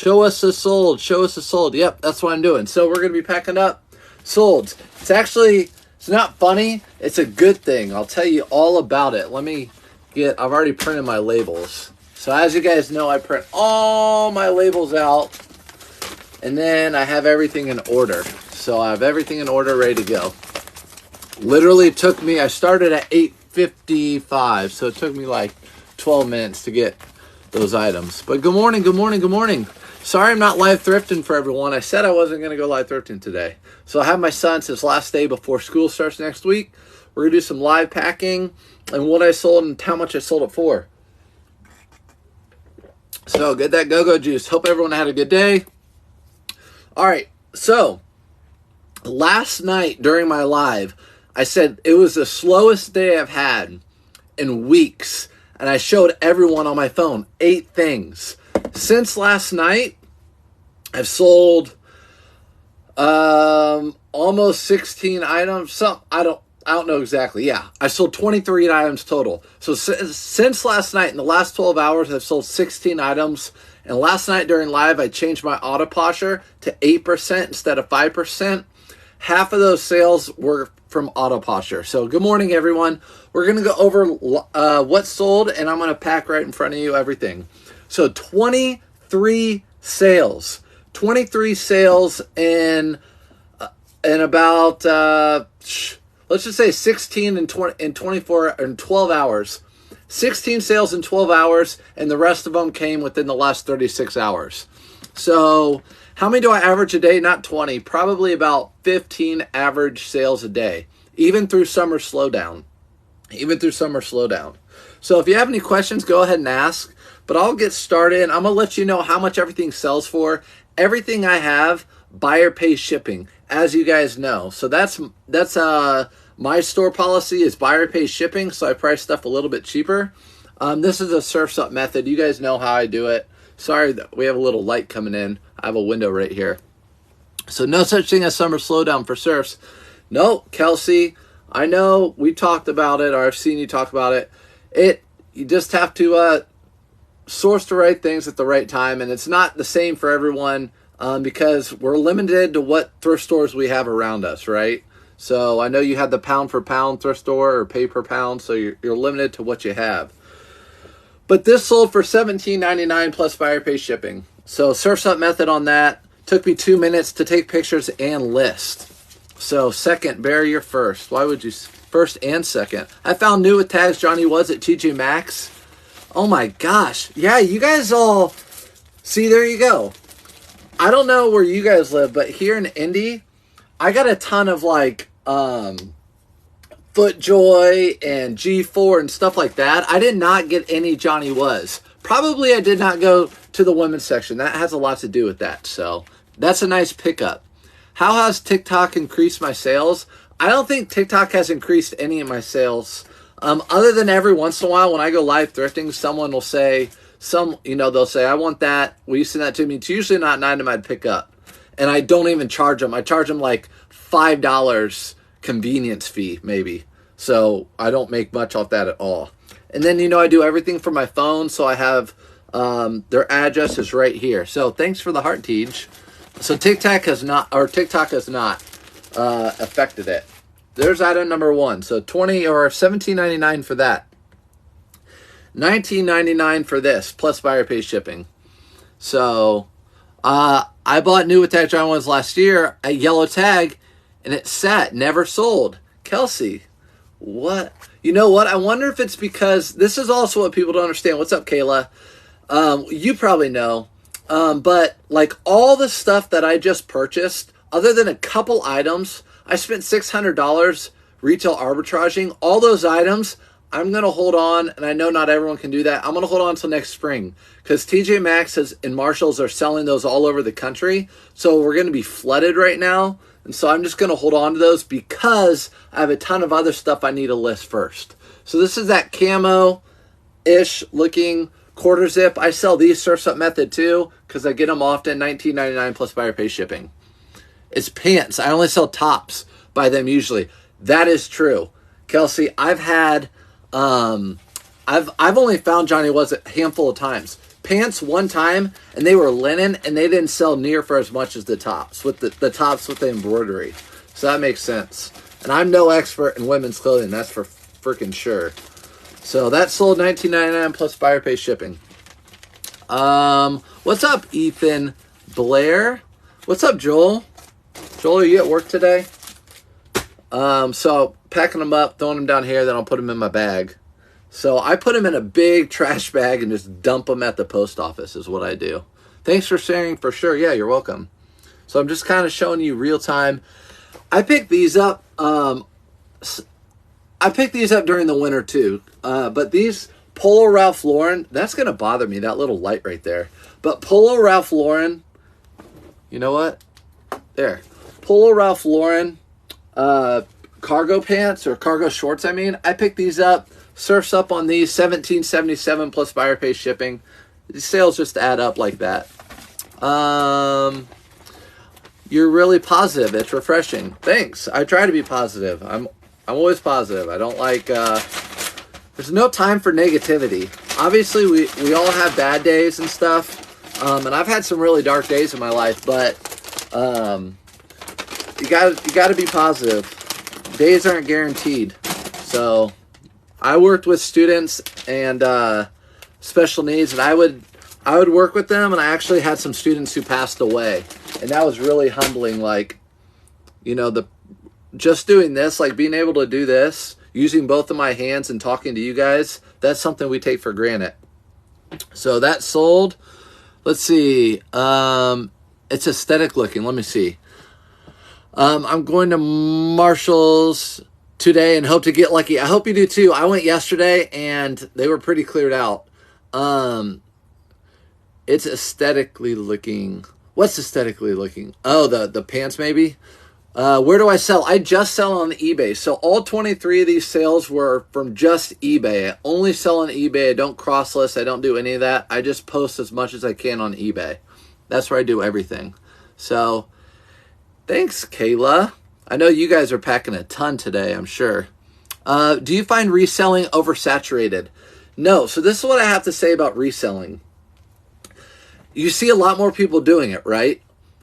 Show us the sold. Show us the sold. Yep, that's what I'm doing. So we're going to be packing up solds. It's not funny. It's a good thing. I'll tell you all about it. I've already printed my labels. So as you guys know, I print all my labels out. And then I have everything in order. So I have everything in order, ready to go. Literally took me, I started at 8:55. So it took me like 12 minutes to get those items. But good morning, good morning, good morning. Sorry I'm not live thrifting for everyone. I said I wasn't going to go live thrifting today. So I have my son's his last day before school starts next week. We're going to do some live packing and what I sold and how much I sold it for. So get that go-go juice. Hope everyone had a good day. All right. So last night during my live, I said it was the slowest day I've had in weeks. And I showed everyone on my phone 8 things. Since last night, I've sold almost 16 items. I don't know exactly. Yeah, I sold 23 items total. So since last night, in the last 12 hours, I've sold 16 items. And last night during live, I changed my auto posher to 8% instead of 5%. Half of those sales were from auto posture. So good morning, everyone. We're going to go over what sold, and I'm going to pack right in front of you everything. So 23 sales. 23 sales in about, let's just say 16 and 24 and 12 hours. 16 sales in 12 hours, and the rest of them came within the last 36 hours. So how many do I average a day? Not 20, probably about 15 average sales a day, even through summer slowdown. So if you have any questions, go ahead and ask, but I'll get started. I'm going to let you know how much everything sells for. Everything I have, buyer pays shipping, as you guys know. So that's my store policy is buyer pays shipping, so I price stuff a little bit cheaper. This is a Surf's Up method. You guys know how I do it. Sorry that we have a little light coming in. I have a window right here. So no such thing as summer slowdown for surfs. No, Kelsey, I know we talked about it, or I've seen you talk about it. You just have to source the right things at the right time, and it's not the same for everyone because we're limited to what thrift stores we have around us, right? So I know you have the pound for pound thrift store or pay per pound, so you're limited to what you have. But this sold for $17.99 plus buyer pay shipping. So Surf's Up method on that. Took me 2 minutes to take pictures and list. So second, bury your first. Why would you first and second? I found new with tags Johnny was at TJ Maxx. Oh my gosh. Yeah, you guys all see, there you go. I don't know where you guys live, but here in Indy, I got a ton of like FootJoy and G4 and stuff like that. I did not get any Johnny Was. Probably I did not go to the women's section. That has a lot to do with that. So that's a nice pickup. How has TikTok increased my sales? I don't think TikTok has increased any of my sales. Other than every once in a while when I go live thrifting, someone will say, they'll say, I want that. Will you send that to me? It's usually not an item I'd pick up. And I don't even charge them. I charge them like $5 convenience fee, maybe. So I don't make much off that at all. And then, I do everything from my phone. So I have their address is right here. So thanks for the heart, Tej. So TikTok has not affected it. There's item number 1. So $17.99 for that. $19.99 for this plus buyer pay shipping. So I bought new with tag John ones last year at yellow tag, and it sat, never sold. Kelsey, what? You know what? I wonder if it's because this is also what people don't understand. What's up, Kayla? You probably know. But like all the stuff that I just purchased, other than a couple items, I spent $600 retail arbitraging. All those items, I'm going to hold on, and I know not everyone can do that. I'm going to hold on until next spring because TJ Maxx and Marshalls are selling those all over the country. So we're going to be flooded right now. And so I'm just going to hold on to those because I have a ton of other stuff I need to list first. So this is that camo-ish looking quarter zip. I sell these Surf's Up method too because I get them often, $19.99 plus buyer pay shipping. It's pants. I only sell tops by them usually. That is true. Kelsey, I've only found Johnny Was a handful of times. pants one time, and they were linen, and they didn't sell near for as much as the tops, with the tops with the embroidery. So that makes sense. And I'm no expert in women's clothing, that's for freaking sure. So that sold $19.99 plus buyer pay shipping. What's up, Ethan Blair? What's up, Joel? Joel, are you at work today? So packing them up, throwing them down here, then I'll put them in my bag. So I put them in a big trash bag and just dump them at the post office is what I do. Thanks for sharing for sure. Yeah, you're welcome. So I'm just kind of showing you real time. I picked these up. I picked these up during the winter too. But these Polo Ralph Lauren, that's going to bother me, that little light right there. But Polo Ralph Lauren, you know what? There. Polo Ralph Lauren cargo pants, or cargo shorts, I mean. I picked these up. Surfs up on these, $17.77 plus buyer pay shipping. These sales just add up like that. You're really positive. It's refreshing. Thanks. I try to be positive. I'm always positive. I don't like... there's no time for negativity. Obviously, we all have bad days and stuff. And I've had some really dark days in my life, but you gotta be positive. Days aren't guaranteed. So I worked with students and special needs, and I would work with them, and I actually had some students who passed away, and that was really humbling. Like, you know, just doing this, like being able to do this, using both of my hands and talking to you guys, that's something we take for granted. So that sold. Let's see. It's aesthetic looking. Let me see. I'm going to Marshall's today and hope to get lucky. I hope you do too. I went yesterday and they were pretty cleared out. It's aesthetically looking. What's aesthetically looking? Oh, the pants maybe. Where do I sell? I just sell on eBay. So all 23 of these sales were from just eBay. I only sell on eBay. I don't cross list. I don't do any of that. I just post as much as I can on eBay. That's where I do everything. So thanks, Kayla. I know you guys are packing a ton today, I'm sure. Do you find reselling oversaturated? No. So this is what I have to say about reselling. You see a lot more people doing it, right?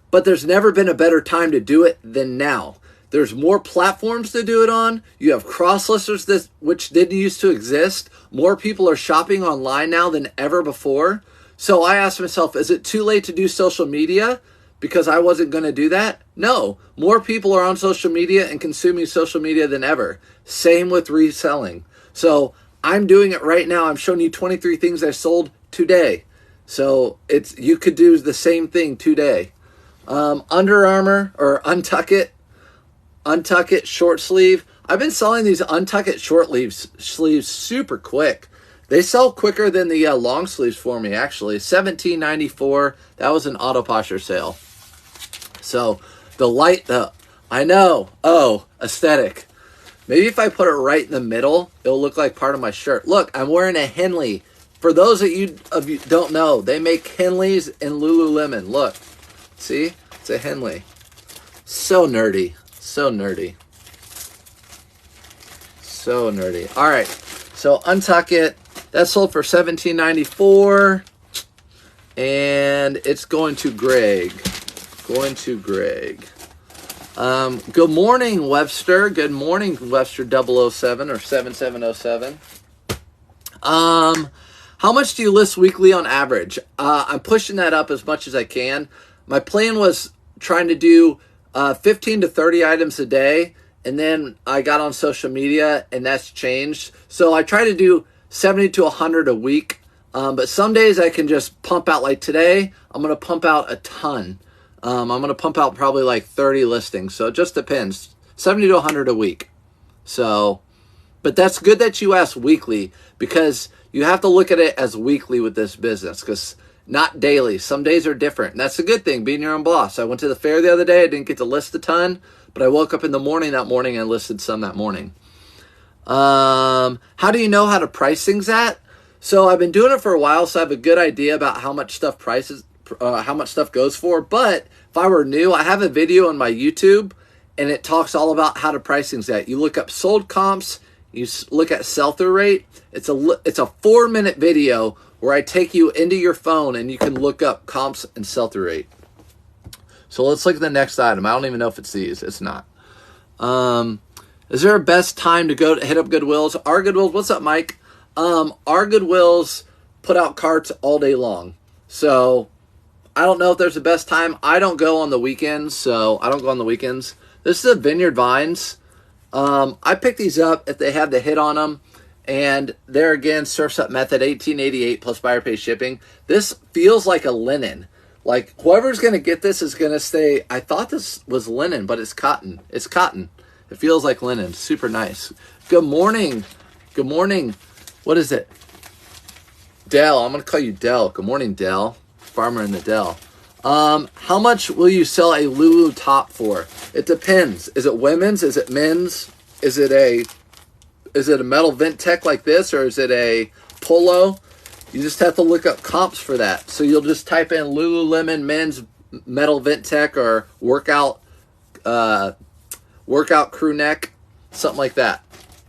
But there's never been a better time to do it than now. There's more platforms to do it on. You have cross-listers, which didn't used to exist. More people are shopping online now than ever before. So I asked myself, is it too late to do social media? Because I wasn't going to do that? No. More people are on social media and consuming social media than ever. Same with reselling. So I'm doing it right now. I'm showing you 23 things I sold today. So you could do the same thing today. Under Armour or Untuck It short sleeve. I've been selling these Untuck It short sleeves super quick. They sell quicker than the long sleeves for me, actually. $17.94. That was an Auto Posher sale. So I know. Oh, aesthetic. Maybe if I put it right in the middle, it'll look like part of my shirt. Look, I'm wearing a Henley. For those of you don't know, they make Henleys in Lululemon. Look. See? It's a Henley. So nerdy. So nerdy. So nerdy. All right. So Untuck It. That sold for $17.94. And it's going to Greg. Good morning, Webster. Good morning, Webster 007 or 7707. How much do you list weekly on average? I'm pushing that up as much as I can. My plan was trying to do 15 to 30 items a day, and then I got on social media, and that's changed. So I try to do 70 to 100 a week, but some days I can just pump out. Like today, I'm going to pump out a ton. I'm going to pump out probably like 30 listings, so it just depends. 70 to 100 a week. So, but that's good that you asked weekly, because you have to look at it as weekly with this business, because not daily. Some days are different. And that's a good thing, being your own boss. I went to the fair the other day. I didn't get to list a ton, but I woke up in the morning that morning and listed some that morning. How do you know how to price things at? So I've been doing it for a while, so I have a good idea about how much stuff goes for. But if I were new, I have a video on my YouTube, and it talks all about how to price things at. You look up sold comps, you look at sell-through rate. It's a 4-minute video where I take you into your phone and you can look up comps and sell-through rate. So let's look at the next item. I don't even know if it's these. It's not. Is there a best time to go to hit up Goodwills? Our Goodwills, what's up, Mike? Our Goodwills put out carts all day long. So I don't know if there's a best time. I don't go on the weekends, so I don't go on the weekends. This is a Vineyard Vines. I picked these up if they have the hit on them. And there again, Surf's Up Method, $18.88 plus buyer pay shipping. This feels like a linen. Like whoever's going to get this is going to say, I thought this was linen, but it's cotton. It's cotton. It feels like linen. Super nice. Good morning. Good morning. What is it? Dell. I'm going to call you Dell. Good morning, Dell. Farmer in the Dell. How much will you sell a Lulu top for? It depends. Is it women's? Is it men's? Is it a metal vent tech like this, or is it a polo? You just have to look up comps for that. So you'll just type in Lululemon men's metal vent tech or workout crew neck, something like that.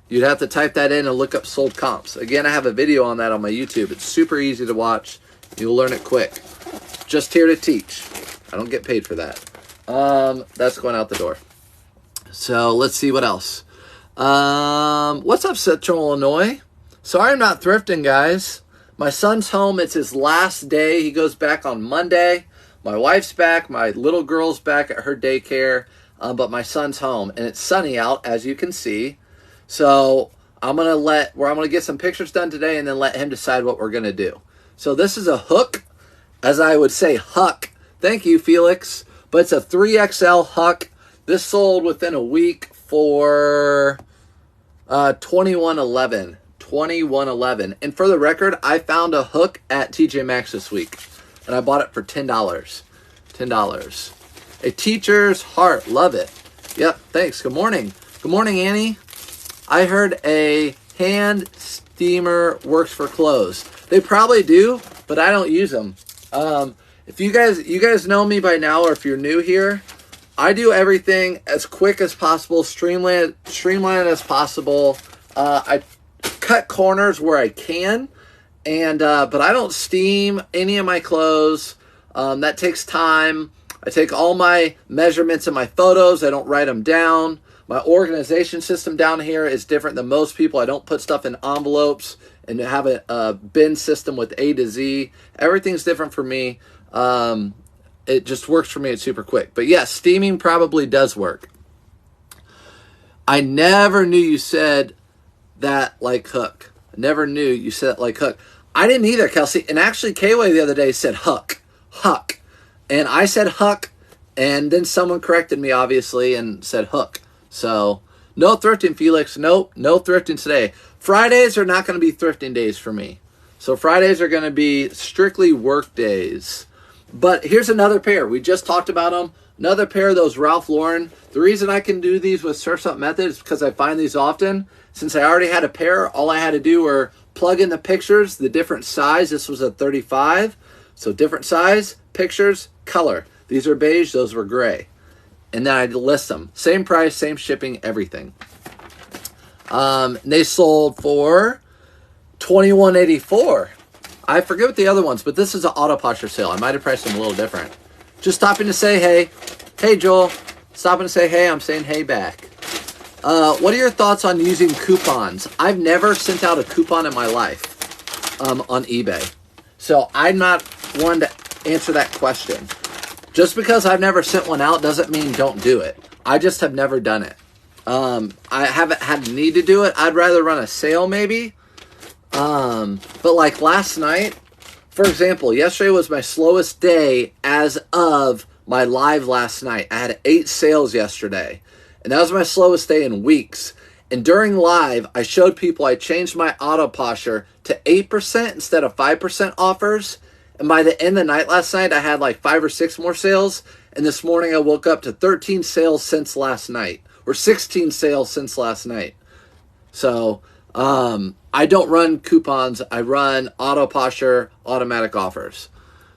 You'd have to type that in and look up sold comps. Again, I have a video on that on my YouTube. It's super easy to watch. You'll learn it quick. Just here to teach. I don't get paid for that. That's going out the door. So let's see what else. What's up, Central Illinois? Sorry I'm not thrifting, guys. My son's home. It's his last day. He goes back on Monday. My wife's back. My little girl's back at her daycare. But my son's home. And it's sunny out, as you can see. So I'm gonna get some pictures done today and then let him decide what we're gonna do. So this is a hook, as I would say, huck. Thank you, Felix. But it's a 3XL huck. This sold within a week for $21.11. $21.11. And for the record, I found a hook at TJ Maxx this week, and I bought it for $10. $10. A teacher's heart. Love it. Yep. Thanks. Good morning. Good morning, Annie. I heard a hand steamer works for clothes. They probably do, but I don't use them. If you guys know me by now, or if you're new here, I do everything as quick as possible, streamlined as possible. I cut corners where I can, and but I don't steam any of my clothes. That takes time. I take all my measurements and my photos. I don't write them down. My organization system down here is different than most people. I don't put stuff in envelopes and have a bin system with A to Z. Everything's different for me. It just works for me. It's super quick. But yes, steaming probably does work. I never knew you said that like hook. I never knew you said it like hook. I didn't either, Kelsey. And actually, K-Way the other day said huck. Huck. And I said huck. And then someone corrected me, obviously, and said hook. So, no thrifting, Felix. Nope, no thrifting today. Fridays are not going to be thrifting days for me. So Fridays are going to be strictly work days. But here's another pair. We just talked about them. Another pair of those Ralph Lauren. The reason I can do these with Surf's Up Method is because I find these often. Since I already had a pair, all I had to do were plug in the pictures, the different size. This was a 35. So different size, pictures, color. These are beige, those were gray. And then I'd list them. Same price, same shipping, everything. They sold for $21.84. I forget what the other ones, but this is an auto posture sale. I might have priced them a little different. Just stopping to say hey. Hey, Joel. Stopping to say hey. I'm saying hey back. What are your thoughts on using coupons? I've never sent out a coupon in my life on eBay. So I'm not one to answer that question. Just because I've never sent one out doesn't mean don't do it. I just have never done it. I haven't had the need to do it. I'd rather run a sale maybe. But like last night, for example, yesterday was my slowest day as of my live last night. I had 8 sales yesterday, and that was my slowest day in weeks. And during live, I showed people I changed my auto posture to 8% instead of 5% offers. And by the end of the night last night, I had like 5 or 6 more sales. And this morning I woke up to 13 sales since last night, or 16 sales since last night. So, I don't run coupons. I run auto posture, automatic offers.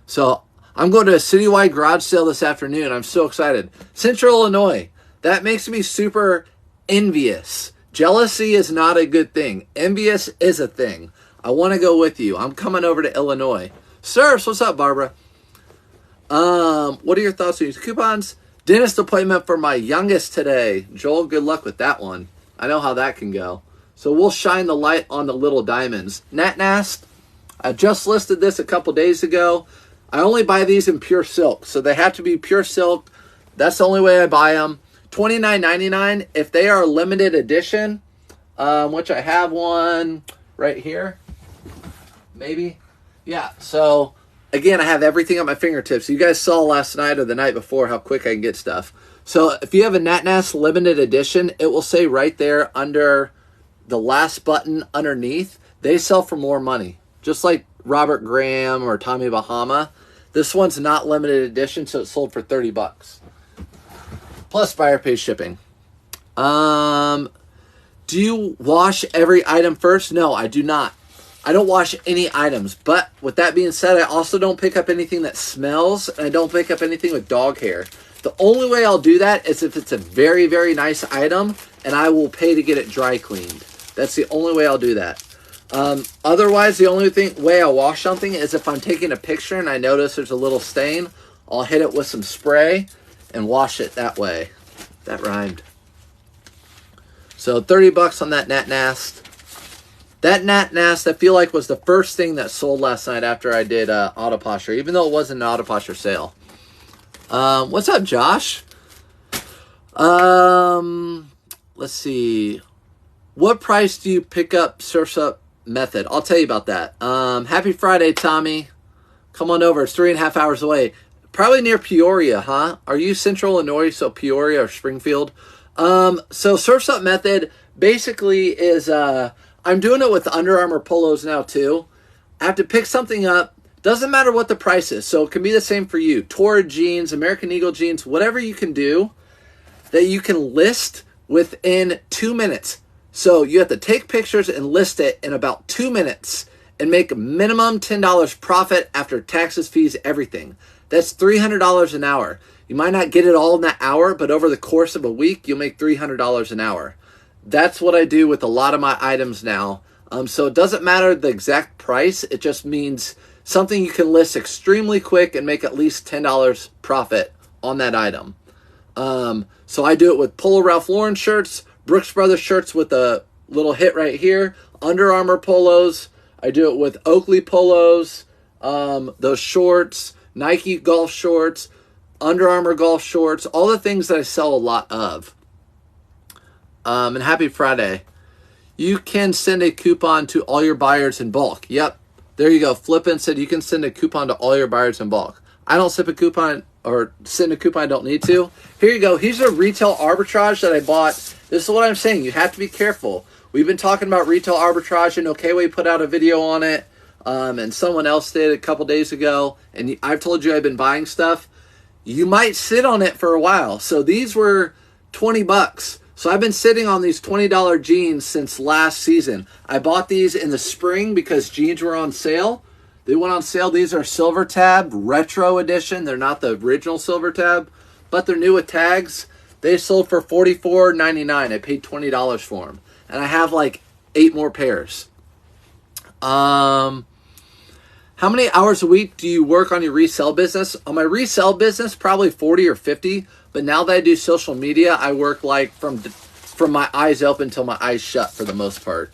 So I'm going to a citywide garage sale this afternoon. I'm so excited. Central Illinois. That makes me super envious Jealousy is not a good thing. Envious is a thing. I want to go with you. I'm coming over to Illinois. Sirs, what's up, Barbara? What are your thoughts on these coupons? Dentist appointment for my youngest today. Joel, good luck with that one. I know how that can go. So we'll shine the light on the little diamonds. NatNast, I just listed this a couple days ago. I only buy these in pure silk, so they have to be pure silk. That's the only way I buy them. $29.99 if they are limited edition, which I have one right here. Maybe. Yeah, so again, I have everything at my fingertips. You guys saw last night or the night before how quick I can get stuff. So if you have a NatNast limited edition, it will say right there under the last button underneath, they sell for more money. Just like Robert Graham or Tommy Bahama. This one's not limited edition, so it's sold for $30. Plus buyer pays shipping. Do you wash every item first? No, I do not. I don't wash any items. But with that being said, I also don't pick up anything that smells, and I don't pick up anything with dog hair. The only way I'll do that is if it's a very, very nice item, and I will pay to get it dry cleaned. That's the only way I'll do that. Otherwise, the only way I wash something is if I'm taking a picture and I notice there's a little stain, I'll hit it with some spray and wash it that way. That rhymed. So $30 on that NatNast. That NatNast, I feel like, was the first thing that sold last night after I did Auto Posture, even though it wasn't an Auto Posture sale. What's up, Josh? Let's see. What price do you pick up Surf's Up method? I'll tell you about that. Happy Friday, Tommy. Come on over. It's 3.5 hours away. Probably near Peoria, huh? Are you Central Illinois, so Peoria or Springfield? So Surf's Up method basically is, I'm doing it with Under Armour polos now too. I have to pick something up. Doesn't matter what the price is. So it can be the same for you. Torrid jeans, American Eagle jeans, whatever you can do that you can list within 2 minutes. So you have to take pictures and list it in about 2 minutes and make minimum $10 profit after taxes, fees, everything. That's $300 an hour. You might not get it all in that hour, but over the course of a week, you'll make $300 an hour. That's what I do with a lot of my items now. So it doesn't matter the exact price. It just means something you can list extremely quick and make at least $10 profit on that item. So I do it with Polo Ralph Lauren shirts, Brooks Brothers shirts with a little hit right here, Under Armour polos. I do it with Oakley polos, those shorts, Nike golf shorts, Under Armour golf shorts, all the things that I sell a lot of. And happy Friday. You can send a coupon to all your buyers in bulk. Yep. There you go. Flippin said you can send a coupon to all your buyers in bulk. I don't send a coupon or send a coupon I don't need to. Here you go. Here's a retail arbitrage that I bought. This is what I'm saying. You have to be careful. We've been talking about retail arbitrage, and OKWay put out a video on it, and someone else did a couple days ago. And I've told you I've been buying stuff. You might sit on it for a while. So these were $20. So I've been sitting on these $20 jeans since last season. I bought these in the spring because jeans were on sale. They went on sale. These are Silver Tab Retro Edition. They're not the original Silver Tab, but they're new with tags. They sold for $44.99. I paid $20 for them. And I have like 8 more pairs. How many hours a week do you work on your resell business? On my resell business, probably 40 or 50. But now that I do social media, I work like from my eyes open till my eyes shut for the most part.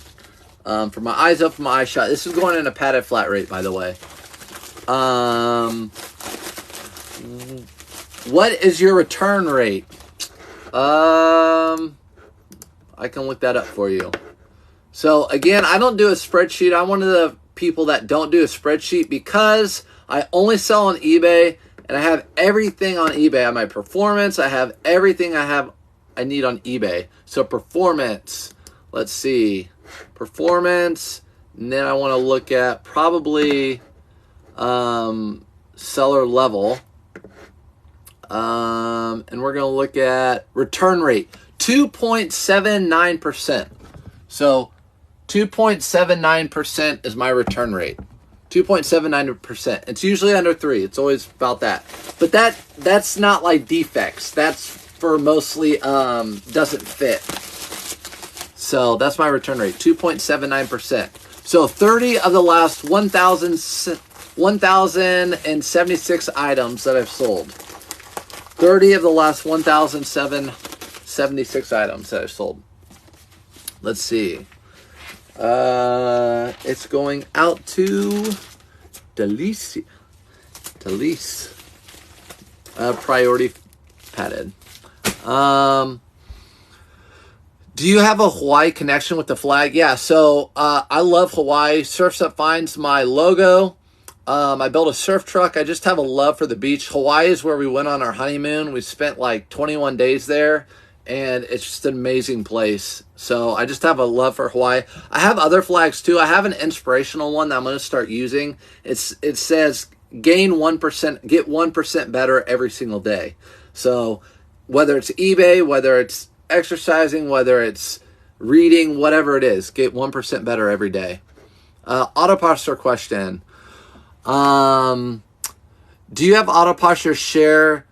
From my eyes open, my eyes shut. This is going in a padded flat rate, by the way. What is your return rate? I can look that up for you. So again, I don't do a spreadsheet. I'm one of the people that don't do a spreadsheet because I only sell on eBay. And I have everything on eBay. I have my performance. I have everything I need on eBay. So performance, let's see. Performance. And then I want to look at probably seller level. And we're going to look at return rate. 2.79%. So 2.79% is my return rate. 2.79%. It's usually under 3. It's always about that. But that's not like defects. That's for mostly doesn't fit. So that's my return rate, 2.79%. So 30 of the last 1,076 items that I've sold. 30 of the last 1,776 items that I've sold. Let's see. It's going out to Delise. Priority padded. Do you have a Hawaii connection with the flag? Yeah, so I love Hawaii. Surf's Up finds my logo. I built a surf truck. I just have a love for the beach. Hawaii is where we went on our honeymoon. We spent like 21 days there, and it's just an amazing place. So I just have a love for Hawaii. I have other flags too. I have an inspirational one that I'm going to start using. It says gain 1%, get 1% better every single day. So whether it's eBay, whether it's exercising, whether it's reading, whatever it is, get 1% better every day. Autoposture question. Do you have Autoposture share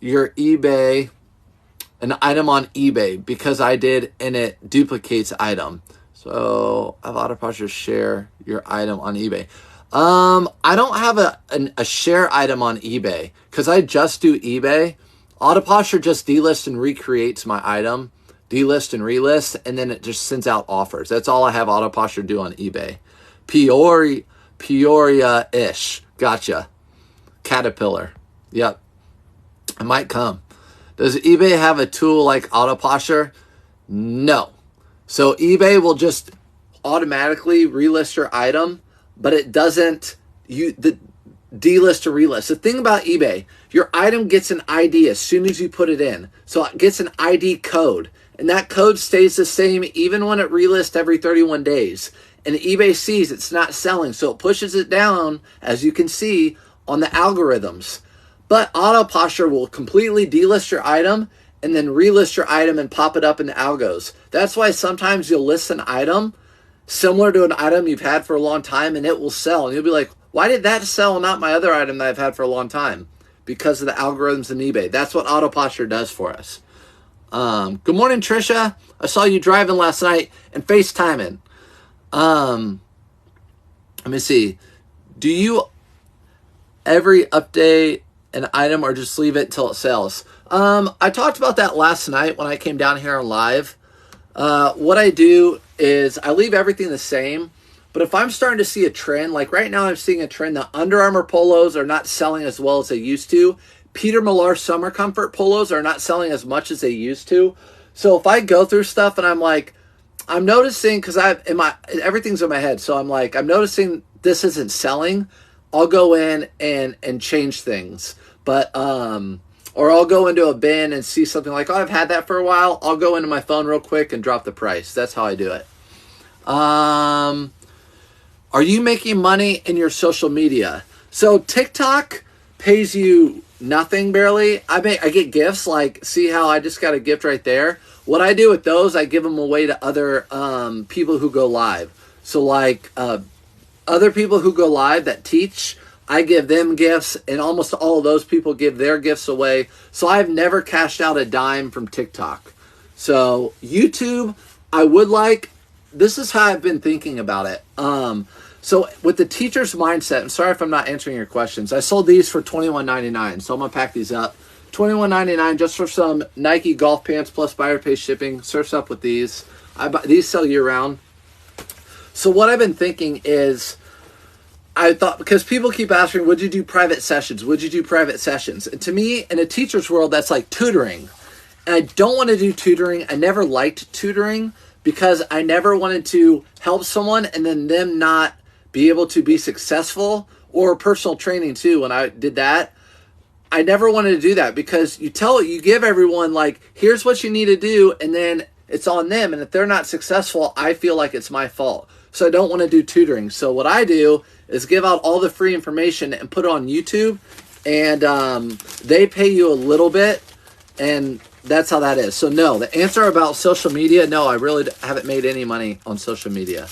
your eBay, an item on eBay? Because I did, and it duplicates item. So I have Autoposture share your item on eBay. I don't have a share item on eBay because I just do eBay. Autoposture just delists and recreates my item, delist and relist, and then it just sends out offers. That's all I have Autoposture do on eBay. Peoria-ish. Gotcha. Caterpillar. Yep. It might come. Does eBay have a tool like Autoposture? No. So eBay will just automatically relist your item, but it doesn't delist or relist. The thing about eBay, your item gets an ID as soon as you put it in. So it gets an ID code, and that code stays the same even when it relists every 31 days. And eBay sees it's not selling, so it pushes it down, as you can see, on the algorithms. But Autoposture will completely delist your item and then relist your item and pop it up in the algos. That's why sometimes you'll list an item similar to an item you've had for a long time, and it will sell. And you'll be like, why did that sell and not my other item that I've had for a long time? Because of the algorithms in eBay. That's what Autoposture does for us. Good morning, Trisha. I saw you driving last night and FaceTiming. Let me see. Do you ever update an item or just leave it till it sells? I talked about that last night when I came down here on live. What I do is I leave everything the same. But if I'm starting to see a trend, like right now I'm seeing a trend that Under Armour polos are not selling as well as they used to. Peter Millar Summer Comfort polos are not selling as much as they used to. So if I go through stuff and I'm like, I'm noticing, because everything's in my head. So I'm like, I'm noticing this isn't selling. I'll go in and change things. But, or I'll go into a bin and see something like, oh, I've had that for a while. I'll go into my phone real quick and drop the price. That's how I do it. Are you making money in your social media? So TikTok pays you nothing barely. I get gifts, like see how I just got a gift right there. What I do with those, I give them away to other people who go live. So like other people who go live that teach, I give them gifts, and almost all of those people give their gifts away. So I've never cashed out a dime from TikTok. So YouTube, I would like, this is how I've been thinking about it. So with the teacher's mindset, I'm sorry if I'm not answering your questions. I sold these for $21.99, so I'm going to pack these up. $21.99 just for some Nike golf pants plus buyer pay shipping. Surf's Up with these. These sell year round. So what I've been thinking is, I thought, because people keep asking, would you do private sessions? Would you do private sessions? And to me, in a teacher's world, that's like tutoring. And I don't want to do tutoring. I never liked tutoring because I never wanted to help someone and then them not be able to be successful, or personal training too. When I did that, I never wanted to do that because you give everyone like, here's what you need to do, and then it's on them. And if they're not successful, I feel like it's my fault. So I don't want to do tutoring. So what I do is give out all the free information and put it on YouTube, and they pay you a little bit, and that's how that is. So no, the answer about social media, no, I really haven't made any money on social media.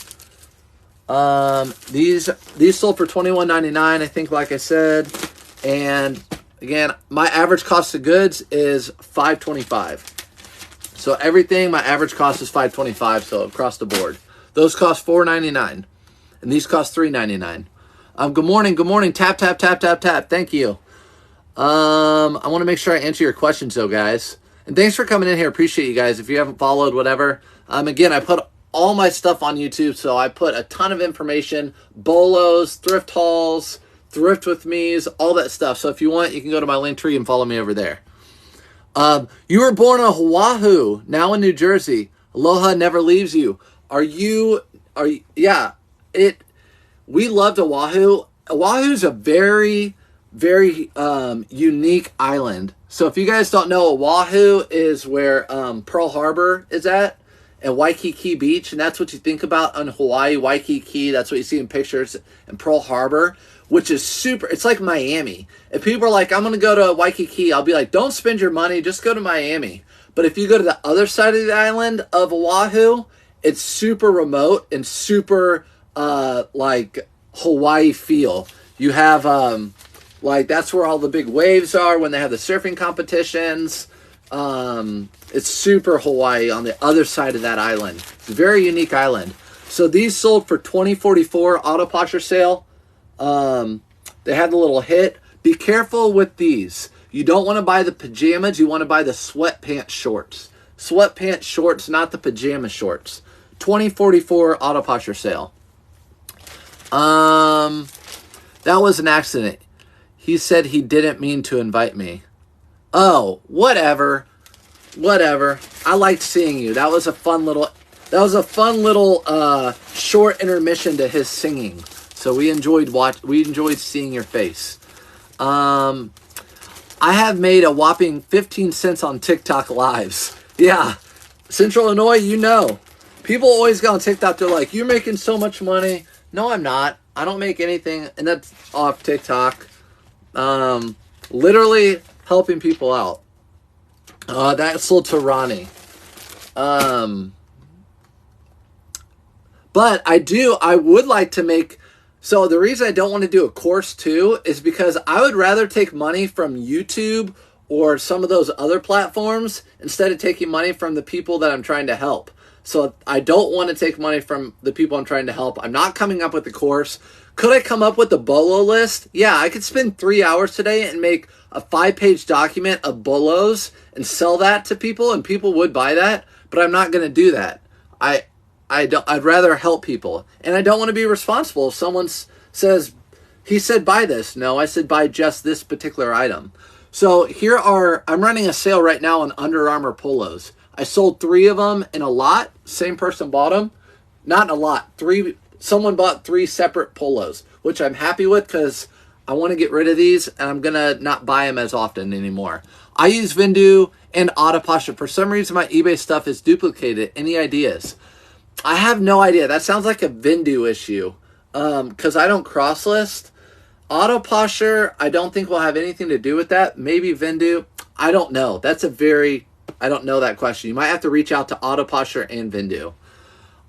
These sold for $21.99, I think, like I said. And again, my average cost of goods is $5.25. So everything, my average cost is $5.25, so across the board. Those cost $4.99, and these cost $3.99. Good morning. Tap, tap, tap, tap, tap. Thank you. I want to make sure I answer your questions, though, guys. And thanks for coming in here. Appreciate you guys. If you haven't followed, whatever. Again, I put all my stuff on YouTube, so I put a ton of information, bolos, thrift hauls, thrift with me's, all that stuff. So if you want, you can go to my link tree and follow me over there. You were born in Oahu, now in New Jersey. Aloha never leaves you. We loved Oahu. Oahu's a very, very unique island. So if you guys don't know, Oahu is where Pearl Harbor is at, and Waikiki Beach, and that's what you think about on Hawaii, Waikiki. That's what you see in pictures, and Pearl Harbor, which is super. It's like Miami. If people are like, I'm going to go to Waikiki, I'll be like, don't spend your money, just go to Miami. But if you go to the other side of the island of Oahu, it's super remote and super like Hawaii feel. You have like that's where all the big waves are when they have the surfing competitions. It's super Hawaii on the other side of that island. It's a very unique island. So these sold for $20.44 auto posher sale. They had the little hit. Be careful with these. You don't want to buy the pajamas. You want to buy the sweatpants shorts. Sweatpants shorts, not the pajama shorts. $20.44 auto posher sale. That was an accident. He said he didn't mean to invite me. Oh, whatever. I liked seeing you. That was a fun little short intermission to his singing. So we enjoyed seeing your face. I have made a whopping 15 cents on TikTok lives. Yeah. Central Illinois, you know. People always go on TikTok, they're like, you're making so much money. No, I'm not. I don't make anything, and that's off TikTok. Literally helping people out. That sold to Ronnie. But I would like to make, so the reason I don't want to do a course too is because I would rather take money from YouTube or some of those other platforms instead of taking money from the people that I'm trying to help. So I don't want to take money from the people I'm trying to help. I'm not coming up with a course. Could I come up with a bolo list? Yeah, I could spend 3 hours today and make a 5-page document of bolos and sell that to people, and people would buy that, but I'm not going to do that. I'd rather help people, and I don't want to be responsible if someone says, he said buy this. No, I said buy just this particular item. So I'm running a sale right now on Under Armour polos. I sold 3 of them in a lot. Same person bought them. Not in a lot. Someone bought 3 separate polos, which I'm happy with because I want to get rid of these and I'm going to not buy them as often anymore. I use Vindu and Autoposture. For some reason, my eBay stuff is duplicated. Any ideas? I have no idea. That sounds like a Vindu issue because I don't cross-list. Autoposture, I don't think will have anything to do with that. Maybe Vindu. I don't know. I don't know that question. You might have to reach out to Autoposture and Vindu.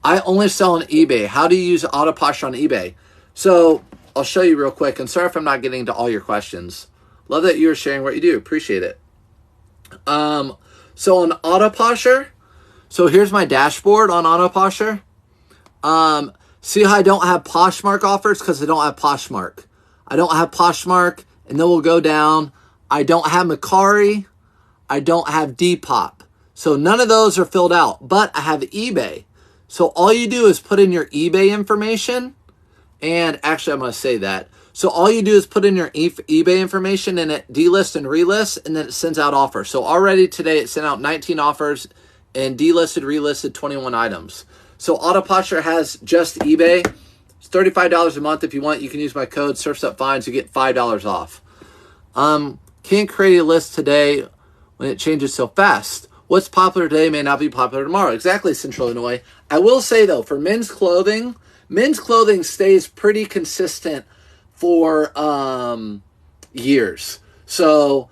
I only sell on eBay. How do you use Autoposture on eBay? So I'll show you real quick. And sorry if I'm not getting to all your questions. Love that you're sharing what you do. Appreciate it. So on Autoposture, so here's my dashboard on Autoposture. See how I don't have Poshmark offers? Because I don't have Poshmark. I don't have Poshmark, and then we'll go down. I don't have Macari. I don't have Depop. So none of those are filled out, but I have eBay. So all you do is put in your eBay information, and actually I'm going to say that. So all you do is put in your eBay information, and it delists and relists, and then it sends out offers. So already today it sent out 19 offers and delisted, relisted 21 items. So Autoposture has just eBay. It's $35 a month. If you want, you can use my code SurfsUpFinds. You get $5 off. Can't create a list today when it changes so fast. What's popular today may not be popular tomorrow. Exactly, Central Illinois. I will say, though, for men's clothing stays pretty consistent for years. So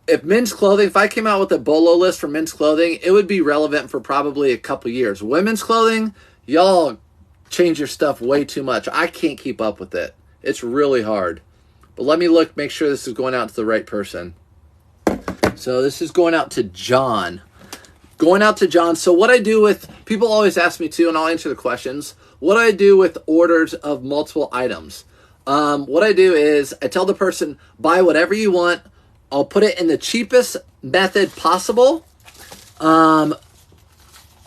if I came out with a bolo list for men's clothing, it would be relevant for probably a couple years. Women's clothing, y'all change your stuff way too much. I can't keep up with it. It's really hard. But let me make sure this is going out to the right person. So this is going out to John. going out to John. So what I do with, people always ask me too, and I'll answer the questions, what I do with orders of multiple items. What I do is I tell the person, buy whatever you want. I'll put it in the cheapest method possible.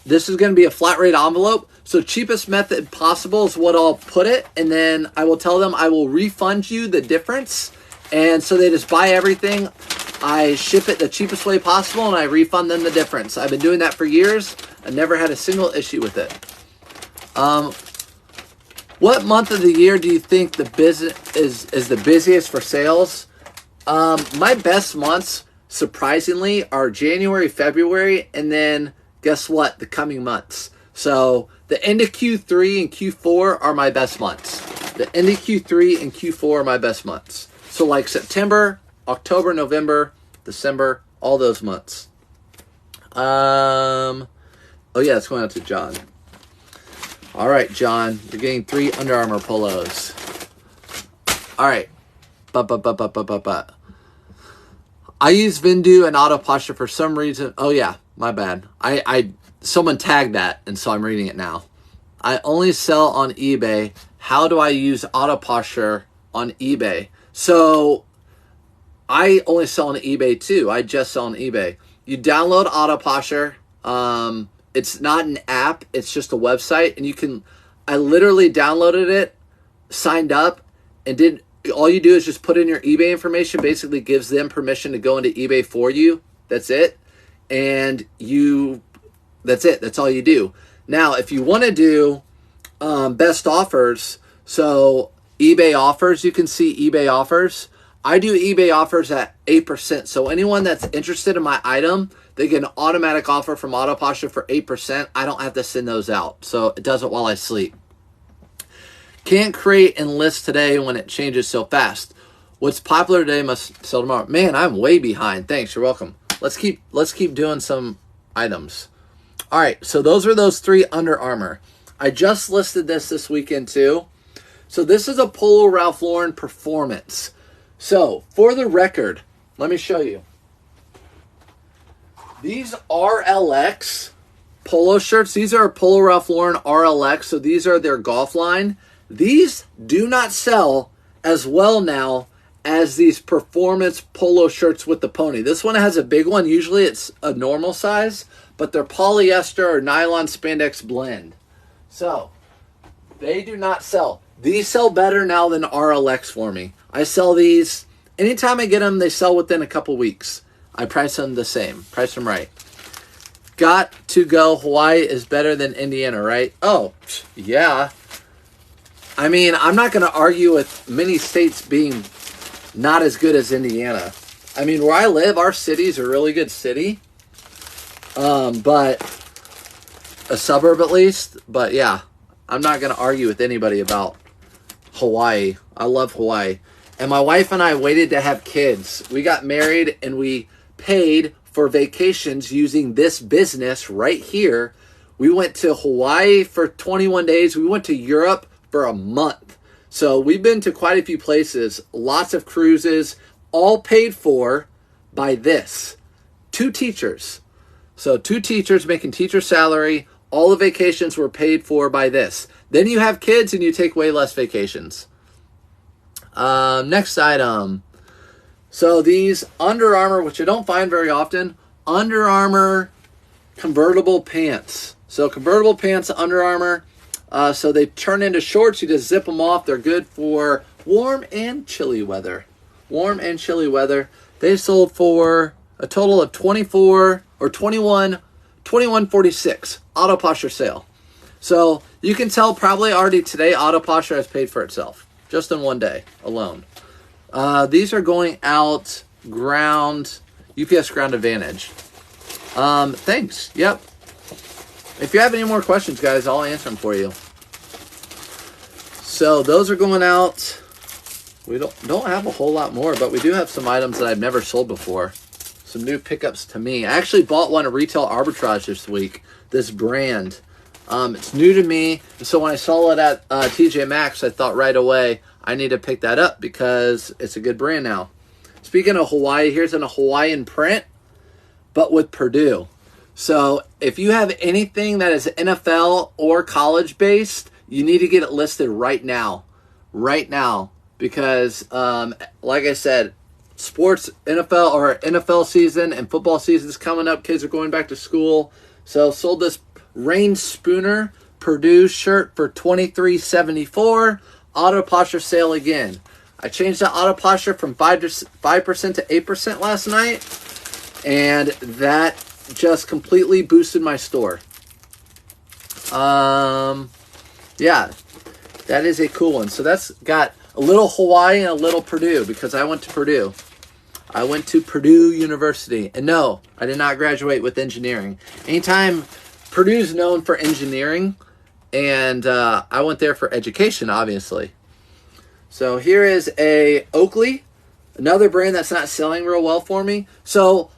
This is going to be a flat rate envelope. So cheapest method possible is what I'll put it. And then I will tell them I will refund you the difference. And so they just buy everything. I ship it the cheapest way possible and I refund them the difference. I've been doing that for years. I never had a single issue with it. What month of the year do you think the business is the busiest for sales? My best months, surprisingly, are January, February, and then guess what? The coming months. So the end of Q3 and Q4 are my best months. The end of Q3 and Q4 are my best months. So like September, October, November, December, all those months. Oh yeah, it's going out to John. All right, John, you're getting 3 Under Armour polos. All right. I use Vindu and Auto Posture for some reason. Oh yeah, my bad. Someone tagged that, and so I'm reading it now. I only sell on eBay. How do I use Auto Posture on eBay? So I only sell on eBay too. I just sell on eBay. You download Auto Posture. It's not an app. It's just a website, and you can. I literally downloaded it, signed up, and did. All you do is just put in your eBay information. Basically, gives them permission to go into eBay for you. That's it, and you. That's it. That's all you do. Now, if you want to do best offers, so eBay offers, you can see eBay offers. I do eBay offers at 8%. So anyone that's interested in my item, they get an automatic offer from Auto Posture for 8%. I don't have to send those out. So it does it while I sleep. Can't create and list today when it changes so fast. What's popular today must sell tomorrow. Man, I'm way behind. Thanks. You're welcome. Let's keep doing some items. All right. So those are those 3 Under Armour. I just listed this weekend too. So this is a Polo Ralph Lauren Performance. So for the record, let me show you. These RLX polo shirts, these are Polo Ralph Lauren RLX. So these are their golf line. These do not sell as well now as these performance polo shirts with the pony. This one has a big one. Usually it's a normal size, but they're polyester or nylon spandex blend. So they do not sell. These sell better now than RLX for me. I sell these. Anytime I get them, they sell within a couple weeks. I price them the same. Price them right. Got to go. Hawaii is better than Indiana, right? Oh, yeah. I mean, I'm not going to argue with many states being not as good as Indiana. I mean, where I live, our city's a really good city. But a suburb at least. But yeah, I'm not going to argue with anybody about Hawaii. I love Hawaii. And my wife and I waited to have kids. We got married and we paid for vacations using this business right here. We went to Hawaii for 21 days. We went to Europe for a month. So we've been to quite a few places, lots of cruises, all paid for by this. 2 teachers. So 2 teachers making teacher salary. All the vacations were paid for by this. Then you have kids and you take way less vacations. Next item. So these Under Armour, which I don't find very often, Under Armour convertible pants. So convertible pants, Under Armour. So they turn into shorts. You just zip them off. They're good for warm and chilly weather. Warm and chilly weather. They sold for a total of 24 or 21.46 Auto Posture sale. So you can tell probably already today Auto Posture has paid for itself just in one day alone. These are going out ground, UPS Ground Advantage. Thanks. Yep. If you have any more questions, guys, I'll answer them for you. So those are going out. We don't have a whole lot more, but we do have some items that I've never sold before. Some new pickups to me. I actually bought one at Retail Arbitrage this week. This brand. It's new to me. And so when I saw it at TJ Maxx, I thought right away, I need to pick that up because it's a good brand now. Speaking of Hawaii, here's in a Hawaiian print, but with Purdue. So if you have anything that is NFL or college based, you need to get it listed right now. Right now. Because, like I said, sports, NFL season and football season is coming up. Kids are going back to school. So sold this Rain Spooner Purdue shirt for $23.74. Auto posture sale again. I changed that auto posture from 5% to 8% last night, and that just completely boosted my store. Yeah, that is a cool one. So that's got a little Hawaii and a little Purdue, because I went to Purdue. I went to Purdue University. And no, I did not graduate with engineering. Anytime Purdue's known for engineering, and I went there for education, obviously. So here is a Oakley, another brand that's not selling real well for me. So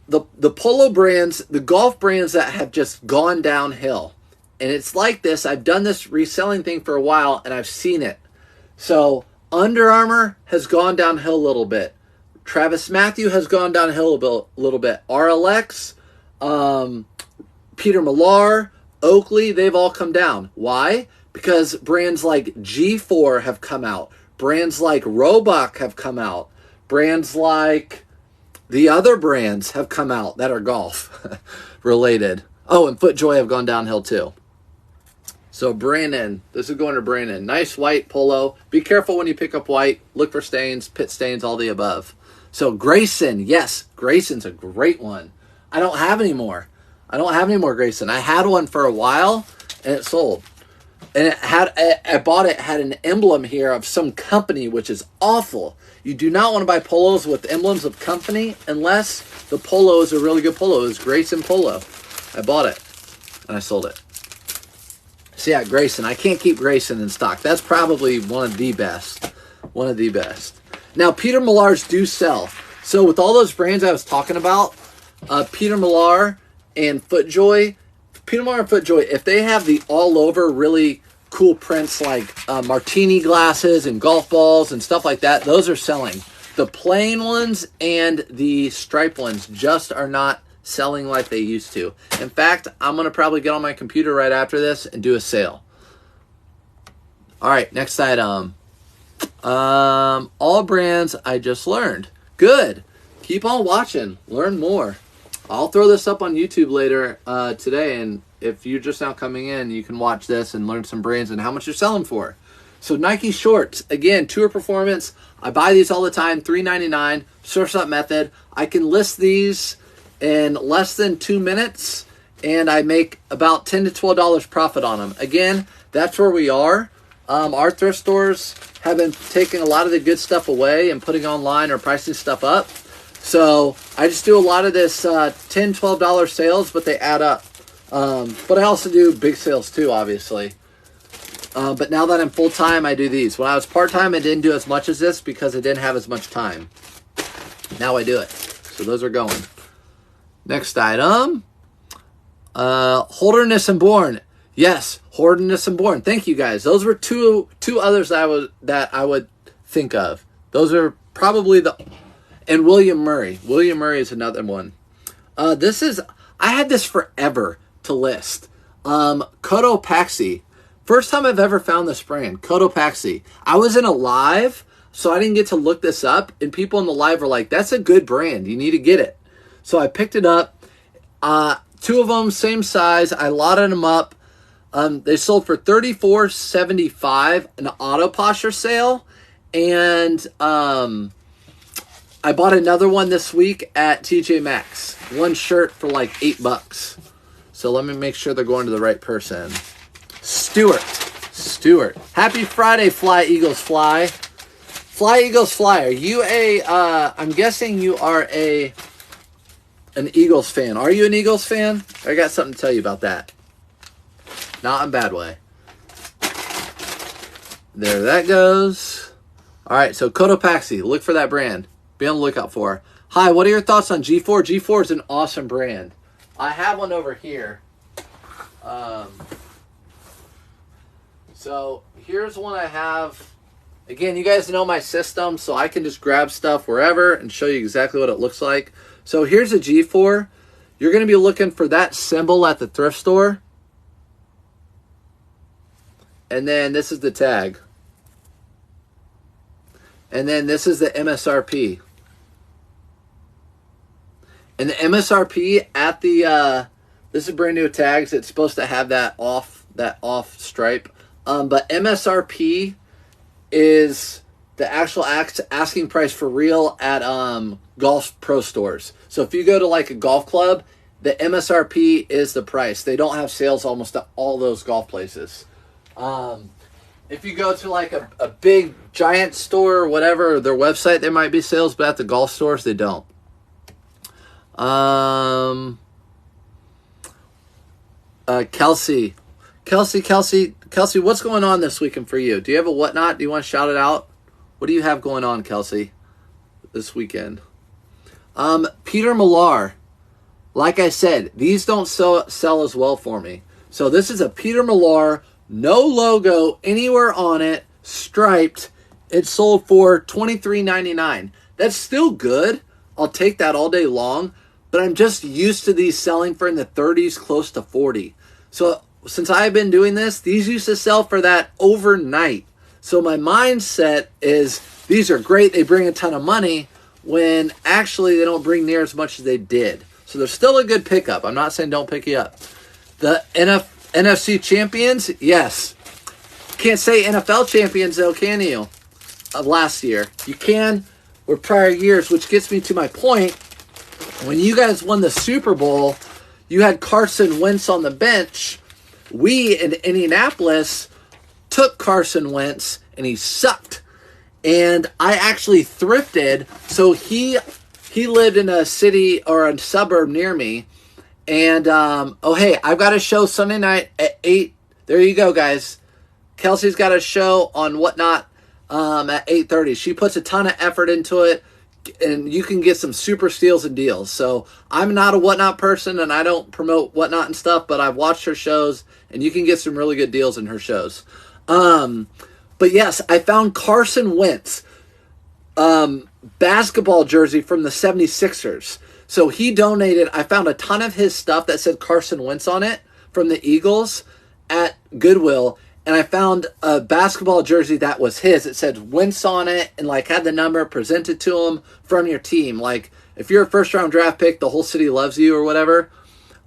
the polo brands, the golf brands that have just gone downhill. And it's like this. I've done this reselling thing for a while, and I've seen it. So Under Armour has gone downhill a little bit. Travis Matthew has gone downhill a little bit. RLX, Peter Millar, Oakley, they've all come down. Why? Because brands like G4 have come out. Brands like Roebuck have come out. Brands like the other brands have come out that are golf related. Oh, and FootJoy have gone downhill too. So Brandon, this is going to Brandon. Nice white polo. Be careful when you pick up white. Look for stains, pit stains, all the above. So Grayson, yes, Grayson's a great one. I don't have any more. I don't have any more Grayson. I had one for a while, and it sold. And I bought it, had an emblem here of some company, which is awful. You do not want to buy polos with emblems of company unless the polo is a really good polo. It was Grayson Polo. I bought it, and I sold it. So yeah, Grayson. I can't keep Grayson in stock. That's probably one of the best. One of the best. Now, Peter Millar's do sell. So with all those brands I was talking about, Peter Millar and FootJoy, Peter Millar and FootJoy, if they have the all-over really cool prints like martini glasses and golf balls and stuff like that, those are selling. The plain ones and the striped ones just are not selling like they used to. In fact, I'm going to probably get on my computer right after this and do a sale. All right, next item. All brands I just learned. Good. Keep on watching. Learn more. I'll throw this up on YouTube later today, and if you're just now coming in, you can watch this and learn some brands and how much you're selling for. So Nike shorts, again, Tour Performance. I buy these all the time, $3.99. Source Up method. I can list these in less than 2 minutes, and I make about $10 to $12 profit on them. Again, that's where we are. Our thrift stores have been taking a lot of the good stuff away and putting online or pricing stuff up. So I just do a lot of this $10, $12 sales, but they add up. But I also do big sales too, obviously. But now that I'm full-time, I do these. When I was part-time, I didn't do as much as this because I didn't have as much time. Now I do it. So those are going. Next item. Holderness and Bourne. Yes, Holderness and Bourne. Thank you guys. Those were two others that I would think of. Those are probably the... And William Murray. William Murray is another one. I had this forever to list. Cotopaxi. First time I've ever found this brand. Cotopaxi. I was in a live, so I didn't get to look this up. And people in the live were like, that's a good brand. You need to get it. So I picked it up. Two of them, same size. I lotted them up. They sold for $34.75, an auto posture sale. And I bought another one this week at TJ Maxx. One shirt for like $8. So let me make sure they're going to the right person. Stewart. Happy Friday, Fly Eagles Fly. Fly Eagles Fly. Are you I'm guessing you are an Eagles fan. Are you an Eagles fan? I got something to tell you about that. Not in a bad way. There that goes. All right, so Cotopaxi. Look for that brand. Be on the lookout for. Hi, what are your thoughts on G4? G4 is an awesome brand. I have one over here. So here's one I have. Again, you guys know my system, so I can just grab stuff wherever and show you exactly what it looks like. So here's a G4. you're going to be looking for that symbol at the thrift store. And then this is the tag. And then this is the MSRP. And the MSRP at the this is brand new tags. It's supposed to have that off stripe. But MSRP is the actual asking price for real at golf pro stores. So if you go to like a golf club, the MSRP is the price. They don't have sales almost at all those golf places. If you go to like a big giant store or whatever, their website, there might be sales, but at the golf stores, they don't. Kelsey, what's going on this weekend for you? Do you have a whatnot? Do you want to shout it out? What do you have going on, Kelsey, this weekend? Peter Millar, like I said, these don't sell as well for me. So this is a Peter Millar, no logo anywhere on it, striped. It sold for $23.99. That's still good. I'll take that all day long. But I'm just used to these selling for in the 30s, close to 40. So since I've been doing this, these used to sell for that overnight. So my mindset is these are great. They bring a ton of money when actually they don't bring near as much as they did. So they're still a good pickup. I'm not saying don't pick you up. The NFC champions, yes. Can't say NFL champions though, can you? Of last year. You can with prior years, which gets me to my point. When you guys won the Super Bowl, you had Carson Wentz on the bench. We in Indianapolis took Carson Wentz and he sucked. And I actually thrifted. So he lived in a city or a suburb near me. And, oh, hey, I've got a show Sunday night at 8. There you go, guys. Kelsey's got a show on Whatnot at 8:30. She puts a ton of effort into it. And you can get some super steals and deals. So I'm not a Whatnot person, and I don't promote Whatnot and stuff, but I've watched her shows, and you can get some really good deals in her shows. But yes, I found Carson Wentz basketball jersey from the 76ers. So he donated. I found a ton of his stuff that said Carson Wentz on it from the Eagles at Goodwill. And I found a basketball jersey that was his. It said Wentz on it and like had the number presented to him from your team. Like if you're a first round draft pick, the whole city loves you or whatever.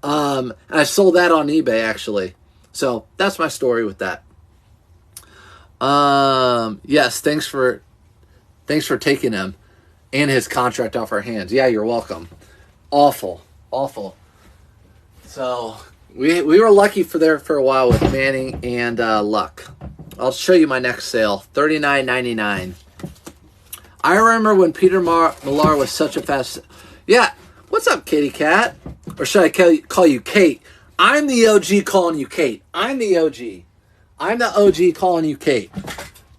And I sold that on eBay actually. So that's my story with that. Yes, thanks for taking him and his contract off our hands. Yeah, you're welcome. Awful. So we were lucky for a while with Manning and Luck. I'll show you my next sale. $39.99. I remember when Peter Millar was such a fast. Yeah, what's up, Kitty Cat? Or should I call you Kate? I'm the OG calling you Kate. I'm the OG. I'm the OG calling you Kate.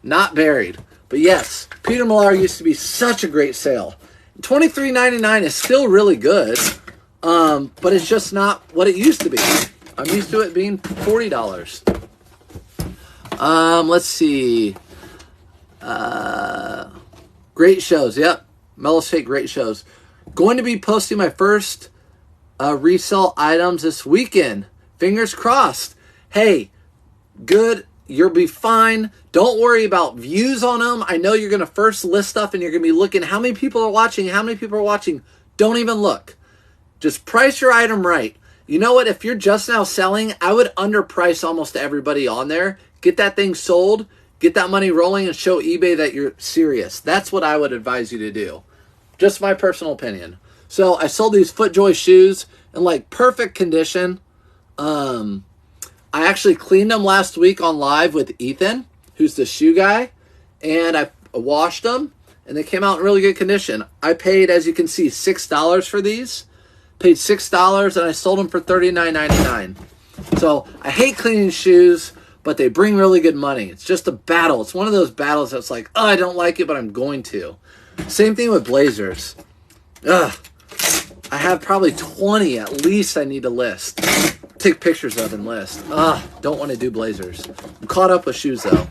Not buried. But yes, Peter Millar used to be such a great sale. $23.99 is still really good. But it's just not what it used to be. I'm used to it being $40. Let's see. Great shows. Yep. Mellow State, great shows. Going to be posting my first resell items this weekend. Fingers crossed. Hey, good. You'll be fine. Don't worry about views on them. I know you're going to first list stuff and you're going to be looking how many people are watching, Don't even look. Just price your item right. You know what? If you're just now selling, I would underprice almost everybody on there. Get that thing sold, get that money rolling, and show eBay that you're serious. That's what I would advise you to do. Just my personal opinion. So I sold these FootJoy shoes in like perfect condition. I actually cleaned them last week on live with Ethan, who's the shoe guy, and I washed them, and they came out in really good condition. I paid, as you can see, $6 for these. Paid $6, and I sold them for $39.99. So I hate cleaning shoes, but they bring really good money. It's just a battle. It's one of those battles that's like, oh, I don't like it, but I'm going to. Same thing with blazers. Ugh. I have probably 20 at least I need to list. Take pictures of and list. Don't want to do blazers. I'm caught up with shoes though.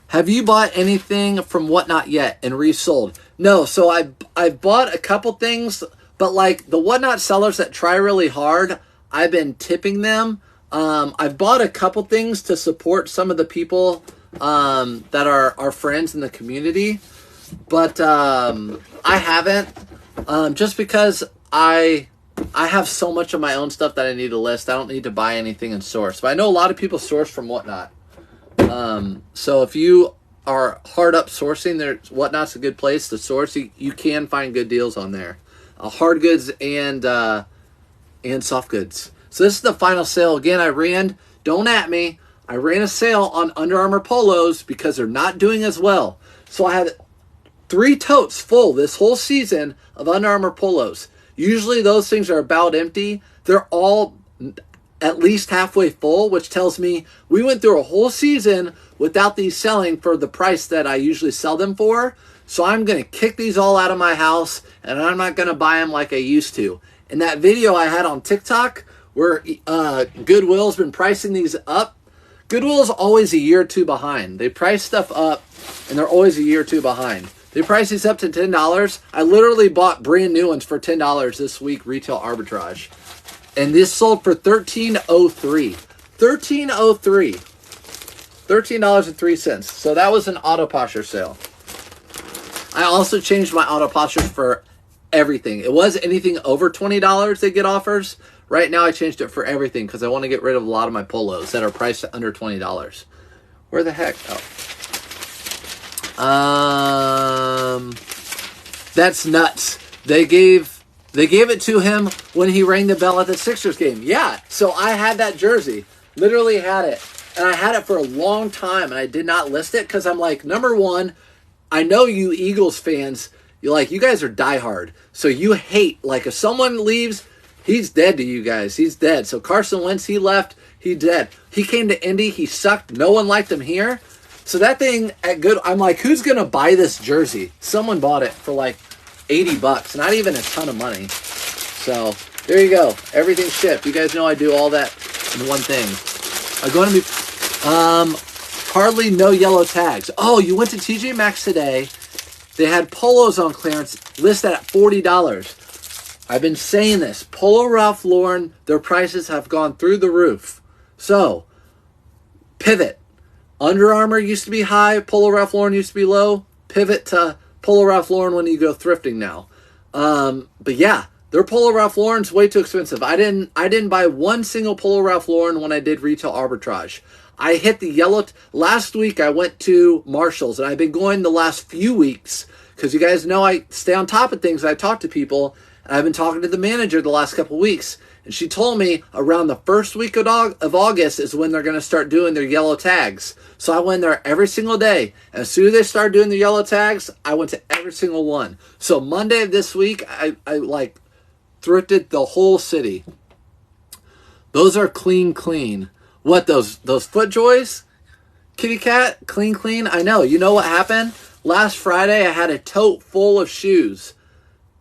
Have you bought anything from Whatnot yet and resold? No, so I've bought a couple things, but like the Whatnot sellers that try really hard, I've been tipping them. I've bought a couple things to support some of the people that are our friends in the community, but I haven't, just because I have so much of my own stuff that I need to list. I don't need to buy anything and source. But I know a lot of people source from Whatnot. So if you are hard up sourcing, Whatnot's a good place to source. You can find good deals on there, hard goods and soft goods. So this is the final sale. Again, don't at me, I ran a sale on Under Armour polos because they're not doing as well. So I had 3 totes full this whole season of Under Armour polos. Usually those things are about empty. They're all at least halfway full, which tells me we went through a whole season without these selling for the price that I usually sell them for. So I'm going to kick these all out of my house, and I'm not going to buy them like I used to. In that video I had on TikTok where Goodwill's been pricing these up, Goodwill's always a year or two behind. They price stuff up, and they're always a year or two behind. They price these up to $10. I literally bought brand new ones for $10 this week, retail arbitrage. And this sold for $13.03. $13.03. $13.03. So that was an auto posture sale. I also changed my auto postures for everything. It was anything over $20 they get offers. Right now I changed it for everything because I want to get rid of a lot of my polos that are priced at under $20. Where the heck? Oh. That's nuts. They gave it to him when he rang the bell at the Sixers game. Yeah, so I had that jersey. Literally had it. And I had it for a long time, and I did not list it because I'm like, number one, I know you Eagles fans, you guys are diehard. So you hate, like, if someone leaves, he's dead to you guys. He's dead. So Carson Wentz, he left, he's dead. He came to Indy, he sucked. No one liked him here. So that thing at good, I'm like, who's going to buy this jersey? Someone bought it for like $80, not even a ton of money. So there you go. Everything's shipped. You guys know I do all that in one thing. I'm going to be hardly no yellow tags. Oh, you went to TJ Maxx today. They had polos on clearance listed at $40. I've been saying this. Polo Ralph Lauren, their prices have gone through the roof. So pivot. Under Armour used to be high. Polo Ralph Lauren used to be low. Pivot to Polo Ralph Lauren when you go thrifting now. But yeah, their Polo Ralph Lauren's way too expensive. I didn't buy one single Polo Ralph Lauren when I did retail arbitrage. I hit the yellow. Last week I went to Marshall's, and I've been going the last few weeks because you guys know I stay on top of things. I talk to people, and I've been talking to the manager the last couple weeks, and she told me around the first week of August is when they're going to start doing their yellow tags. So I went there every single day. And as soon as they started doing the yellow tags, I went to every single one. So Monday of this week, I like thrifted the whole city. Those are clean. What, those FootJoys? Kitty cat? Clean. I know. You know what happened? Last Friday, I had a tote full of shoes.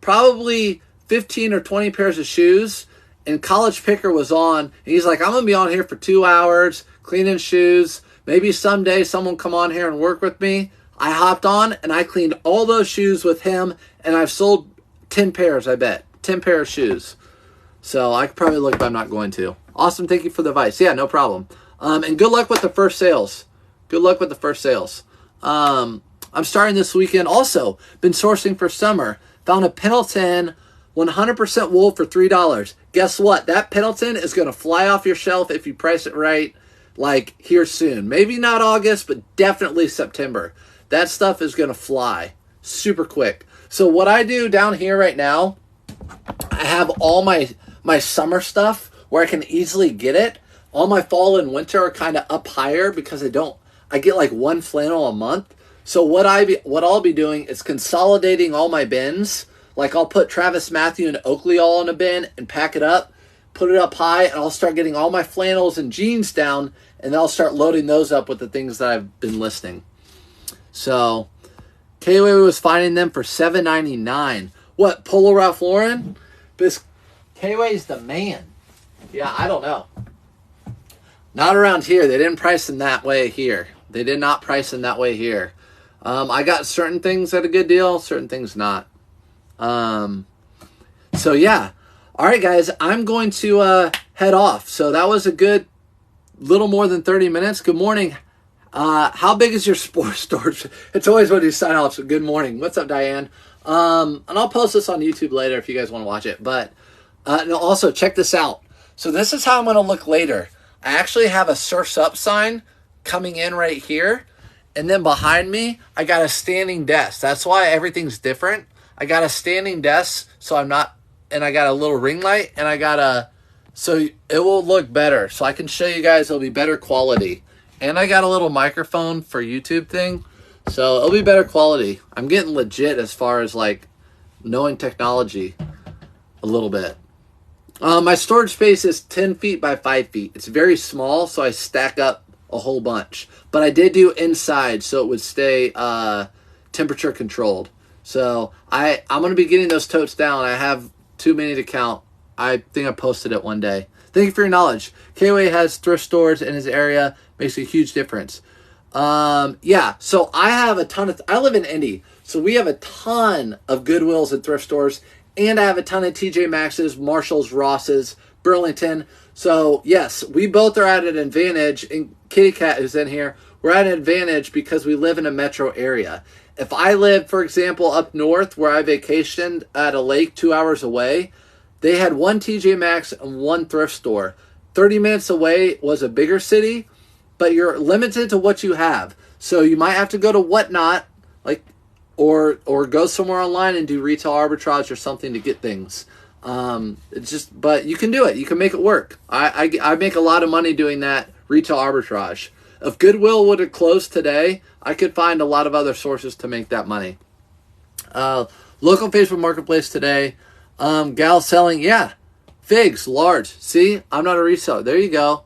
Probably 15 or 20 pairs of shoes. And College Picker was on. And he's like, I'm going to be on here for 2 hours cleaning shoes. Maybe someday someone come on here and work with me. I hopped on and I cleaned all those shoes with him. And I've sold 10 pairs, I bet. 10 pair of shoes. So I could probably look, but I'm not going to. Awesome. Thank you for the advice. Yeah, no problem. And good luck with the first sales. I'm starting this weekend. Also, been sourcing for summer. Found a Pendleton 100% wool for $3. Guess what? That Pendleton is going to fly off your shelf if you price it right, like here soon. Maybe not August, but definitely September. That stuff is going to fly super quick. So what I do down here right now, I have all my summer stuff where I can easily get it. All my fall and winter are kind of up higher because I get like one flannel a month. So what I'll be doing is consolidating all my bins. Like I'll put Travis Matthew and Oakley all in a bin and pack it up, put it up high, and I'll start getting all my flannels and jeans down, and then I'll start loading those up with the things that I've been listing. So K-Way was finding them for $7.99. What, Polo Ralph Lauren? This K-Way's the man. Yeah, I don't know. Not around here. They didn't price them that way here. They did not price them that way here. I got certain things at a good deal, certain things not. So yeah. All right, guys, I'm going to head off. So that was a good little more than 30 minutes. Good morning. How big is your sports storage? It's always when you sign off. So good morning. What's up, Diane? And I'll post this on YouTube later if you guys want to watch it. But and also check this out. So this is how I'm going to look later. I actually have a Surf's Up sign coming in right here. And then behind me, I got a standing desk. That's why everything's different. I got a standing desk, so I'm not, and I got a little ring light, and I got a, so it will look better. So I can show you guys it'll be better quality. And I got a little microphone for YouTube thing. So it'll be better quality. I'm getting legit as far as like knowing technology a little bit. My storage space is 10 feet by 5 feet. It's very small, so I stack up a whole bunch. But I did do inside so it would stay temperature controlled. So I'm going to be getting those totes down. I have too many to count. I think I posted it one day. Thank you for your knowledge. KOA has thrift stores in his area. Makes a huge difference. Yeah, so I have a ton of, I live in Indy, so we have a ton of Goodwills and thrift stores, and I have a ton of TJ Maxx's, Marshalls, Ross's, Burlington. So yes, we both are at an advantage, and Kitty Cat who's in here, we're at an advantage because we live in a metro area. If I lived, for example, up north where I vacationed at a lake 2 hours away, they had one TJ Maxx and one thrift store. 30 minutes away was a bigger city, but you're limited to what you have. So you might have to go to Whatnot, like, or go somewhere online and do retail arbitrage or something to get things. It's just, but you can do it. You can make it work. I make a lot of money doing that retail arbitrage. If Goodwill would have closed today, I could find a lot of other sources to make that money. Local Facebook Marketplace today. Gal selling, yeah, figs, large. See, I'm not a reseller. There you go.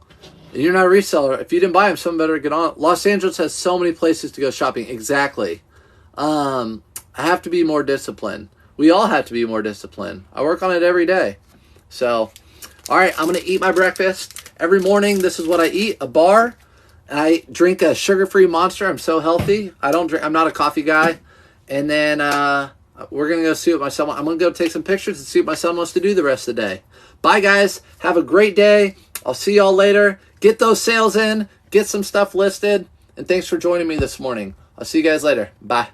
You're not a reseller. If you didn't buy them, someone better get on. Los Angeles has so many places to go shopping. Exactly. I have to be more disciplined. We all have to be more disciplined. I work on it every day. So, all right, I'm going to eat my breakfast. Every morning, this is what I eat, a bar. I drink a sugar-free Monster. I'm so healthy. I'm not a coffee guy. And then we're going to go see what my son wants. I'm going to go take some pictures and see what my son wants to do the rest of the day. Bye, guys. Have a great day. I'll see y'all later. Get those sales in. Get some stuff listed. And thanks for joining me this morning. I'll see you guys later. Bye.